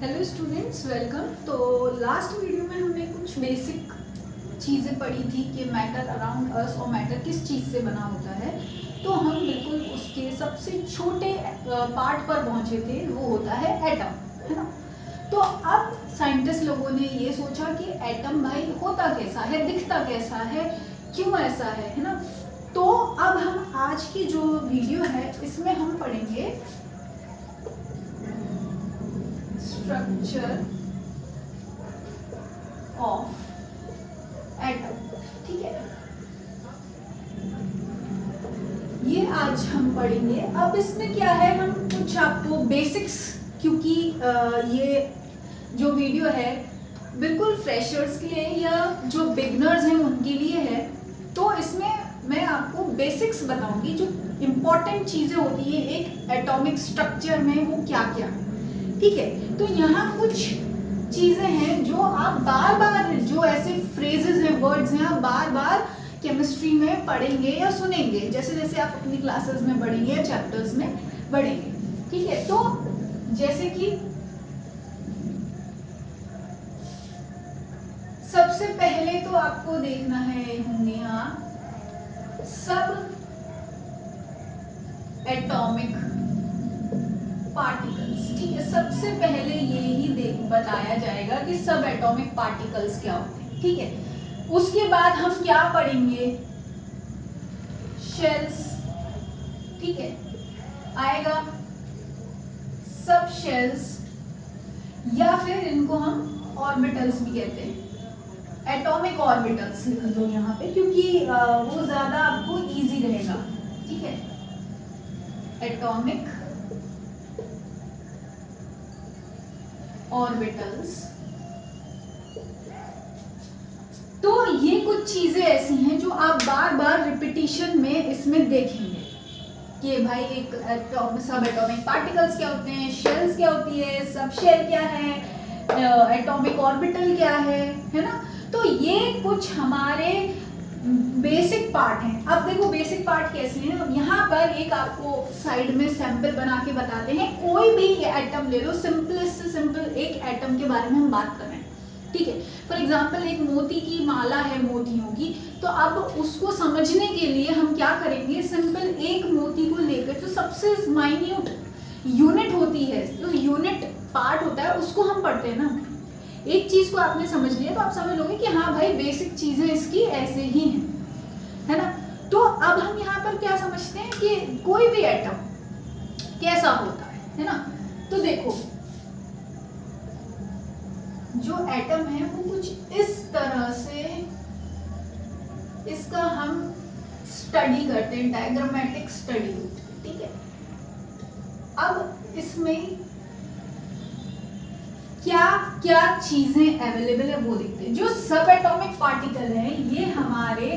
Hello students, welcome. तो last video में हमने कुछ बेसिक चीज़ें पढ़ी थी कि मैटर अराउंड अस और मैटर किस चीज़ से बना होता है। तो हम बिल्कुल उसके सबसे छोटे पार्ट पर पहुंचे थे, वो होता है एटम, है ना। तो अब साइंटिस्ट लोगों ने ये सोचा कि एटम भाई होता कैसा है, दिखता कैसा है, क्यों ऐसा है ना। तो अब हम आज की जो वीडियो है इसमें हम पढ़ेंगे स्ट्रक्चर ऑफ एटम। ठीक है, ये आज हम पढ़ेंगे। अब इसमें क्या है, हम कुछ आपको बेसिक्स, क्योंकि ये जो वीडियो है बिल्कुल फ्रेशर्स के लिए या जो बिगनर्स हैं उनके लिए है। तो इसमें मैं आपको बेसिक्स बताऊंगी, जो इम्पोर्टेंट चीज़ें होती है एक एटॉमिक स्ट्रक्चर में, वो क्या क्या है। ठीक है, तो यहाँ कुछ चीज़ें हैं जो आप बार बार, जो ऐसे फ्रेजेस हैं, वर्ड्स हैं, आप बार बार केमिस्ट्री में पढ़ेंगे या सुनेंगे, जैसे जैसे आप अपनी क्लासेस में पढ़ेंगे या चैप्टर्स में पढ़ेंगे। ठीक है, तो जैसे कि सबसे पहले तो आपको देखना है होंगे यहाँ सब एटॉमिक पार्टिकल्स। ठीक है, सबसे पहले ये ही बताया जाएगा कि सब एटॉमिक पार्टिकल्स क्या होते हैं। ठीक है, उसके बाद हम क्या पढ़ेंगे, शेल्स। ठीक है, आएगा सब शेल्स, या फिर इनको हम ऑर्बिटल्स भी कहते हैं, एटॉमिक ऑर्बिटल्स लिख दो यहाँ पे, क्योंकि वो ज्यादा आपको इजी रहेगा। ठीक है, एटॉमिक ऑर्बिटल्स। तो ये कुछ चीजें ऐसी हैं जो आप बार बार रिपीटिशन में इसमें देखेंगे कि भाई एक सब एटॉमिक पार्टिकल्स क्या होते हैं, शेल्स क्या होती है, सब शेल क्या है, एटॉमिक ऑर्बिटल क्या है ना। तो ये कुछ हमारे बेसिक पार्ट हैं। अब देखो बेसिक पार्ट कैसे हैं। अब यहाँ पर एक आपको साइड में सैंपल बना के बताते हैं। कोई भी एटम ले लो, सिंपल से सिंपल एक एटम के बारे में हम बात कर रहे हैं। ठीक है, फॉर एग्जांपल एक मोती की माला है मोतियों की, तो अब उसको समझने के लिए हम क्या करेंगे, सिंपल एक मोती को लेकर जो सबसे माइन्यूट यूनिट होती है, जो यूनिट पार्ट होता है, उसको हम पढ़ते हैं ना। एक चीज को आपने समझ लिया तो आप समझ लोगे कि हाँ भाई बेसिक चीजें इसकी ऐसे ही हैं, है ना। तो अब हम यहाँ पर क्या समझते हैं कि कोई भी एटम कैसा होता है ना। तो देखो जो एटम है वो कुछ इस तरह से, इसका हम स्टडी करते हैं, डायग्रामेटिक स्टडी होती है। ठीक है, अब इसमें क्या क्या चीजें अवेलेबल है वो देखते हैं। जो सब एटॉमिक पार्टिकल है ये हमारे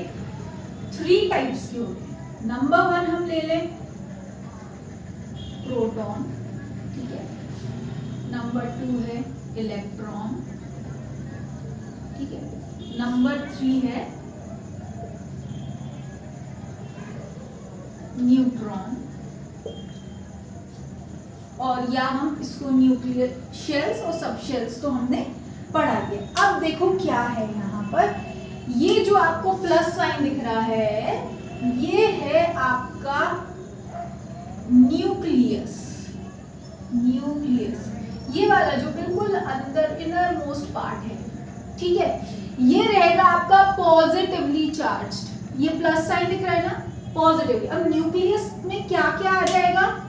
3 टाइप्स के होते हैं। नंबर 1 हम ले लें प्रोटॉन। ठीक है, नंबर 2 है इलेक्ट्रॉन। ठीक है, नंबर 3 है न्यूट्रॉन, और या हम इसको न्यूक्लियर शेल्स और सब शेल्स तो हमने पढ़ा दिया। अब देखो क्या है यहाँ पर, ये जो आपको प्लस साइन दिख रहा है ये है आपका न्यूक्लियस। न्यूक्लियस ये वाला जो बिल्कुल अंदर इनर मोस्ट पार्ट है। ठीक है, ये रहेगा आपका पॉजिटिवली चार्ज्ड, ये प्लस साइन दिख रहा है ना, पॉजिटिवली। अब न्यूक्लियस में क्या क्या आ जाएगा,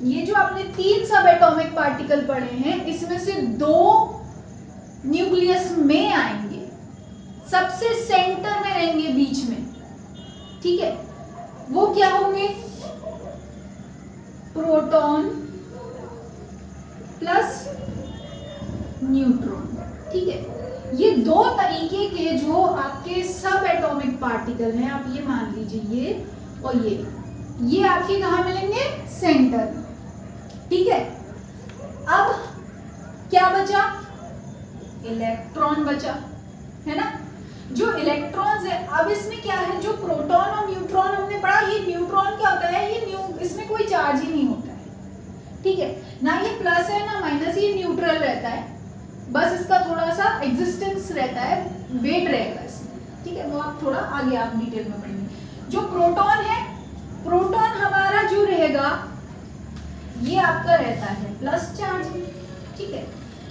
ये जो आपने 3 सब एटॉमिक पार्टिकल पढ़े हैं इसमें से 2 न्यूक्लियस में आएंगे, सबसे सेंटर में रहेंगे बीच में। ठीक है, वो क्या होंगे, प्रोटॉन प्लस न्यूट्रॉन। ठीक है, ये 2 तरीके के जो आपके सब एटॉमिक पार्टिकल हैं, आप ये मान लीजिए ये और ये आपके कहाँ मिलेंगे, सेंटर में। ठीक है, अब क्या बचा, इलेक्ट्रॉन बचा, है ना। जो इलेक्ट्रॉन्स है, अब इसमें क्या है, जो प्रोटॉन और न्यूट्रॉन हमने पढ़ा, ये न्यूट्रॉन क्या होता है, ये इसमें कोई चार्ज ही नहीं होता है। ठीक है, ना ये प्लस है ना माइनस, ये न्यूट्रल रहता रहता है, बस इसका थोड़ा सा एग्जिस्टेंस रहता है, वेट रहेगा इसमें, ठीक है। वो आप थोड़ा आगे आप डिटेल में पढ़ेंगे। जो प्रोटॉन है, प्रोटॉन हमारा जो रहेगा ये आपका रहता है प्लस चार्ज में, ठीक है।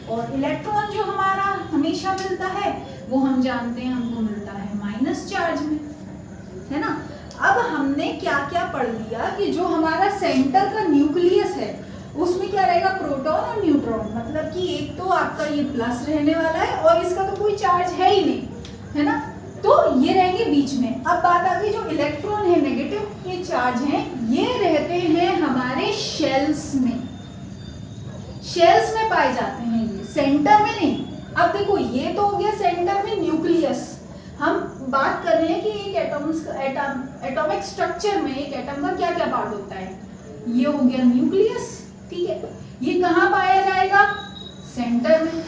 और इलेक्ट्रॉन जो हमारा हमेशा मिलता है वो हम जानते हैं हमको मिलता है माइनस चार्ज में, है ना। अब हमने क्या क्या पढ़ लिया कि जो हमारा सेंटर का न्यूक्लियस है उसमें क्या रहेगा, प्रोटॉन और न्यूट्रॉन, मतलब कि एक तो आपका ये प्लस रहने वाला है और इसका तो कोई चार्ज है ही नहीं, है ना, तो ये रहेंगे बीच में। अब बात आ गई जो इलेक्ट्रॉन है, नेगेटिव ये चार्ज हैं, ये रहते हैं हमारे शेल्स में, शेल्स में पाए जाते हैं ये, सेंटर में नहीं। अब देखो ये तो हो गया सेंटर में न्यूक्लियस, हम बात कर रहे हैं कि एक एटॉमिक स्ट्रक्चर में एक एटम का क्या क्या पार्ट होता है, ये हो गया न्यूक्लियस, ठीक है। ये कहाँ पाया जाएगा, सेंटर में,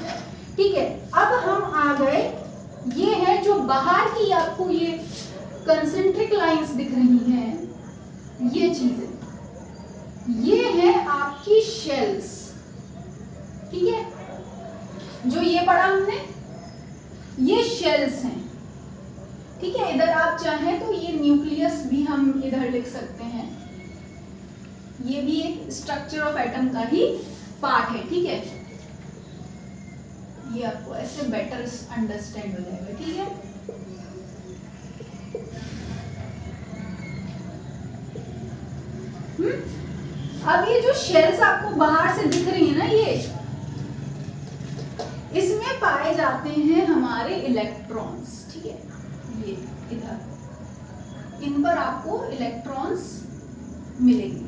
ठीक है। अब हम आ गए, ये है जो बाहर की आपको ये कंसेंट्रिक लाइंस दिख रही हैं, ये चीजें, ये है आपकी शेल्स, ठीक है। जो ये पढ़ा हमने, ये शेल्स हैं, ठीक है। इधर आप चाहें तो ये न्यूक्लियस भी हम इधर लिख सकते हैं, ये भी एक स्ट्रक्चर ऑफ एटम का ही पार्ट है, ठीक है। ये आपको ऐसे बेटर अंडरस्टैंड हो जाएगा, ठीक है। अब ये जो शेल्स आपको बाहर से दिख रही है ना, ये इसमें पाए जाते हैं हमारे इलेक्ट्रॉन्स, ठीक है। ये इधर इन पर आपको इलेक्ट्रॉन्स मिलेंगे,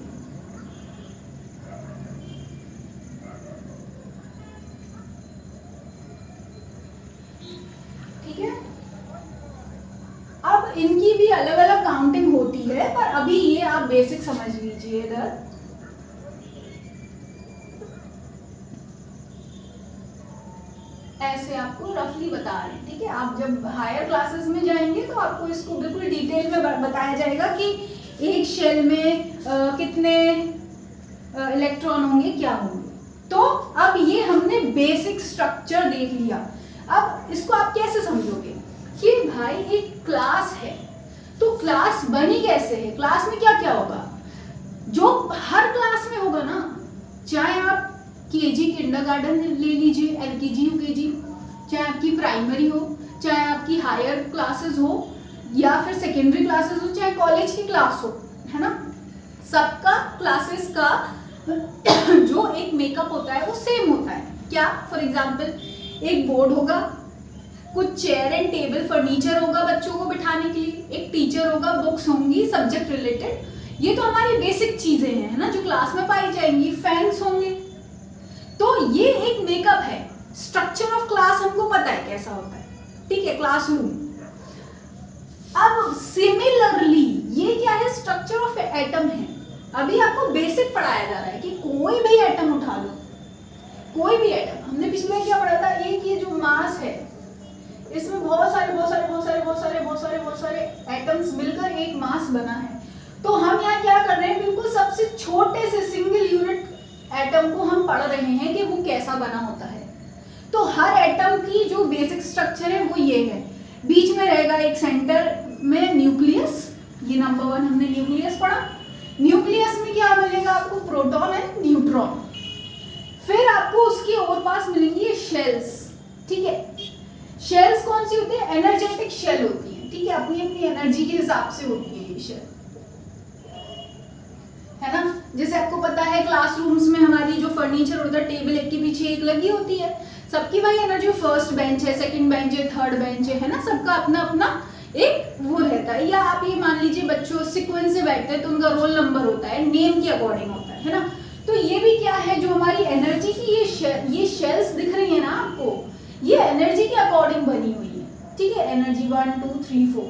ठीक है। अब इनकी भी अलग अलग काउंटिंग होती है, पर अभी ये आप बेसिक समझ लीजिए। इधर ऐसे आपको रफली बता रहे हैं, ठीक है। आप जब हायर क्लासेस में जाएंगे तो आपको इसको बिल्कुल डिटेल में बताया जाएगा कि एक शेल में कितने इलेक्ट्रॉन होंगे, क्या होंगे। तो अब ये हमने बेसिक स्ट्रक्चर देख लिया। अब इसको आप कैसे समझोगे कि भाई एक क्लास है, तो क्लास बनी कैसे है, क्लास में क्या क्या होगा, जो हर क्लास में होगा ना, चाहे आप केजी किंडरगार्टन ले लीजिए, एलकेजी यूकेजी, चाहे आपकी प्राइमरी हो, चाहे आपकी हायर क्लासेस हो, या फिर सेकेंडरी क्लासेस हो, चाहे कॉलेज की क्लास हो, है ना, सबका क्लासेस का जो एक मेकअप होता है वो सेम होता है। क्या, फॉर एग्जाम्पल एक बोर्ड होगा, कुछ चेयर एंड टेबल फर्नीचर होगा बच्चों को बिठाने के लिए, एक टीचर होगा, बुक्स होंगी सब्जेक्ट रिलेटेड, ये तो हमारी बेसिक चीजें हैं, है ना, जो क्लास में पाई जाएंगी। फैंस होंगे, तो ये एक मेकअप है। स्ट्रक्चर ऑफ क्लास हमको पता है कैसा होता है, ठीक है, क्लासरूम। अब सिमिलरली ये क्या है, स्ट्रक्चर ऑफ एटम है। अभी आपको बेसिक पढ़ाया जा रहा है कि कोई भी एटम उठा लो, कोई भी एटम, हमने पिछले क्या पढ़ा था, एक ये जो मास है इसमें बहुत सारे एटम्स मिलकर एक मास बना है। तो हम यहाँ क्या कर रहे हैं, बिल्कुल सबसे छोटे से सिंगल यूनिट एटम को हम पढ़ रहे हैं कि वो कैसा बना होता है। तो हर एटम की जो बेसिक स्ट्रक्चर है वो ये है, बीच में रहेगा एक सेंटर में न्यूक्लियस, ये नंबर 1 हमने न्यूक्लियस पढ़ा। न्यूक्लियस में क्या मिलेगा आपको, प्रोटॉन एंड न्यूट्रॉन। फिर आपको उसके और पास मिलेंगी ये शेल्स, ठीक है। शेल्स कौन सी होती है, एनर्जेटिक शेल होती है, ठीक है, अपनी अपनी एनर्जी के हिसाब से होती है ये शेल, है ना। जैसे आपको पता है क्लासरूम्स में हमारी जो फर्नीचर होता है, टेबल एक के पीछे एक लगी होती है, सबकी भाई एनर्जी, फर्स्ट बेंच है, सेकंड बेंच है, थर्ड बेंच है ना, सबका अपना अपना एक वो रहता है। या आप ये मान लीजिए बच्चों सीक्वेंस से बैठते हैं तो उनका रोल नंबर होता है, नेम के अकॉर्डिंग होता है ना। तो ये भी क्या है, जो हमारी एनर्जी की ये शेल्स दिख रही है ना आपको, ये एनर्जी के अकॉर्डिंग बनी हुई है, ठीक है, एनर्जी 1 2 3 4।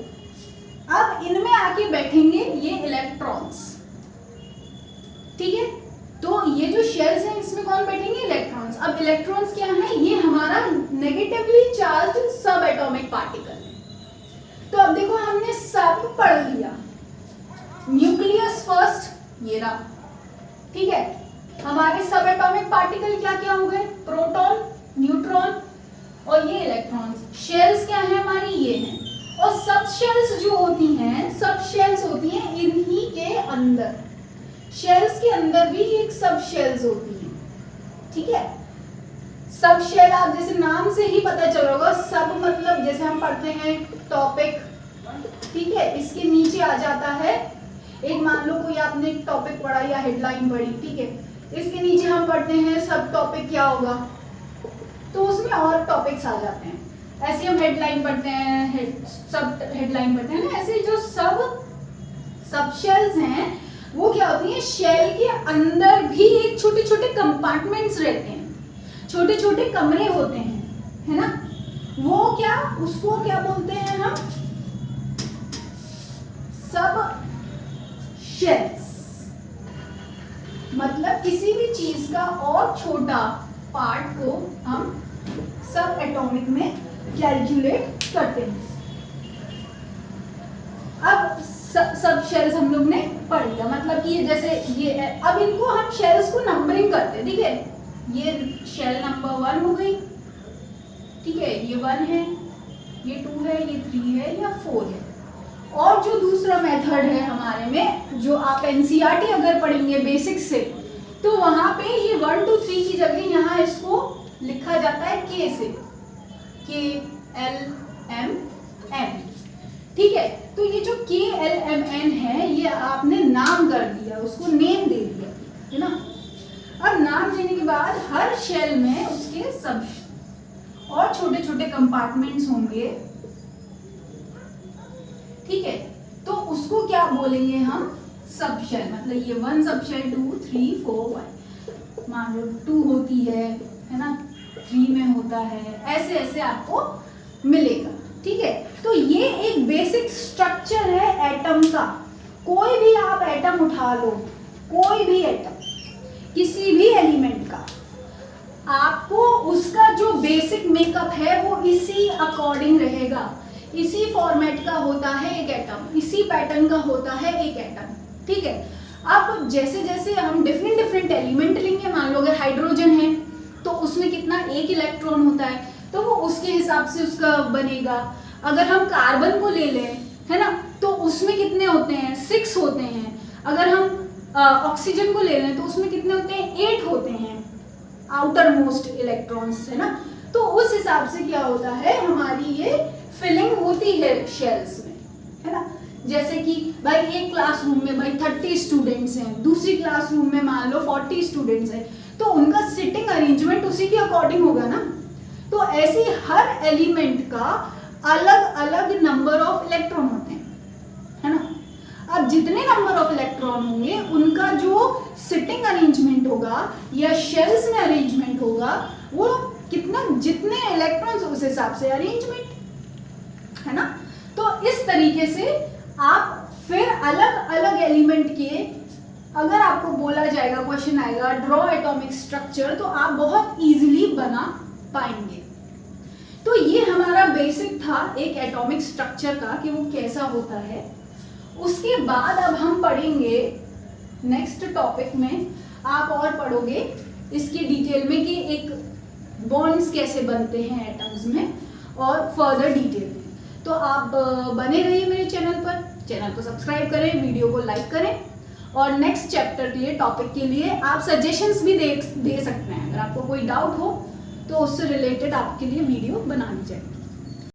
अब इनमें आके बैठेंगे ये इलेक्ट्रॉन्स, ठीक है। तो ये जो शेल्स हैं इसमें कौन बैठेंगे, इलेक्ट्रॉन्स। अब इलेक्ट्रॉन्स क्या है, ये हमारा नेगेटिवली चार्ज्ड सब एटॉमिक पार्टिकल है। तो अब देखो हमने सब पढ़ लिया, न्यूक्लियस फर्स्ट ये रहा, ठीक है। हमारे सब एटॉमिक पार्टिकल क्या क्या हो गए, प्रोटॉन अंदर, शेल्स के अंदर भी एक सब शेल्स होती हैं, ठीक है। सब शेल आप जैसे नाम से ही पता चल रहा होगा, सब मतलब जैसे हम पढ़ते हैं टॉपिक, ठीक है, इसके नीचे आ जाता है एक, मान लो कोई आपने एक टॉपिक पढ़ा या हेडलाइन पढ़ी, ठीक है, इसके नीचे हम पढ़ते हैं सब टॉपिक क्या होगा, तो उसमें और टॉपिक्स आ जाते हैं। ऐसे हम हेडलाइन पढ़ते हैं, सब हेडलाइन पढ़ते हैं ना, ऐसे जो सब शेल्स हैं वो क्या होती है, शेल के अंदर भी एक छोटे छोटे कंपार्टमेंट्स रहते हैं, छोटे छोटे कमरे होते हैं, है ना। वो क्या, उसको क्या बोलते हैं हम, सब शेल्स। मतलब किसी भी चीज का और छोटा पार्ट को हम सब एटॉमिक में कैलकुलेट करते हैं। अब सब शेल्स हम लोग ने पढ़ लिया, मतलब कि ये जैसे ये है, अब इनको हम शेल्स को नंबरिंग करते हैं, ठीक है। ये शेल नंबर 1 हो गई, ठीक है, ये 1 है, ये 2 है, ये 3 है या 4 है। और जो दूसरा मेथड है हमारे में, जो आप एनसीईआरटी अगर पढ़ेंगे बेसिक से, तो वहां पे ये 1 2 3 की जगह यहाँ इसको लिखा जाता है के से, KLMN, ठीक है। तो ये जो KLMN है, ये आपने नाम कर दिया, उसको नेम दे दिया, है ना। अब नाम देने के बाद हर शेल में उसके सब और छोटे छोटे कंपार्टमेंट्स होंगे, ठीक है। तो उसको क्या बोलेंगे हम, सब शेल। मतलब ये 1 सब शेल, 2 3 4 5, मान लो 2 होती है ना, 3 में होता है, ऐसे ऐसे आपको मिलेगा, ठीक है। तो ये एक बेसिक स्ट्रक्चर है एटम का। कोई भी आप एटम उठा लो, कोई भी एटम, किसी भी एलिमेंट का, आपको उसका जो बेसिक मेकअप है वो इसी अकॉर्डिंग रहेगा, इसी फॉर्मेट का होता है एक एटम, इसी पैटर्न का होता है एक एटम, ठीक है। अब जैसे जैसे हम डिफरेंट एलिमेंट लेंगे, मान लो अगर हाइड्रोजन है तो उसमें कितना, 1 इलेक्ट्रॉन होता है, तो वो उसके हिसाब से उसका बनेगा। अगर हम कार्बन को ले लें, है ना, तो उसमें कितने होते हैं, 6 होते हैं। अगर हम ऑक्सीजन को ले लें तो उसमें कितने होते हैं, 8 होते हैं आउटर मोस्ट इलेक्ट्रॉन्स, है ना। तो उस हिसाब से क्या होता है, हमारी ये फिलिंग होती है शेल्स में, है ना। जैसे कि भाई एक क्लासरूम में भाई 30 स्टूडेंट्स हैं, दूसरी क्लासरूम में मान लो 40 स्टूडेंट्स हैं, तो उनका सिटिंग अरेंजमेंट उसी के अकॉर्डिंग होगा ना। तो ऐसे हर एलिमेंट का अलग अलग नंबर ऑफ इलेक्ट्रॉन होते हैं, है ना। अब जितने नंबर ऑफ इलेक्ट्रॉन होंगे उनका जो सिटिंग अरेंजमेंट होगा या शेल्स में अरेंजमेंट होगा, वो कितना, जितने इलेक्ट्रॉन्स उस हिसाब से अरेंजमेंट, है ना। तो इस तरीके से आप फिर अलग अलग एलिमेंट के, अगर आपको बोला जाएगा, क्वेश्चन आएगा ड्रॉ एटॉमिक स्ट्रक्चर, तो आप बहुत इजीली बना पाएंगे। तो ये हमारा बेसिक था एक एटॉमिक स्ट्रक्चर का कि वो कैसा होता है। उसके बाद अब हम पढ़ेंगे नेक्स्ट टॉपिक में, आप और पढ़ोगे इसकी डिटेल में कि एक बॉन्ड्स कैसे बनते हैं एटम्स में और फर्दर डिटेल में। तो आप बने रहिए मेरे चैनल पर, चैनल को सब्सक्राइब करें, वीडियो को लाइक करें, और नेक्स्ट चैप्टर के लिए, टॉपिक के लिए आप सजेशंस भी दे सकते हैं। अगर आपको कोई डाउट हो तो उससे रिलेटेड आपके लिए वीडियो बनानी चाहिए।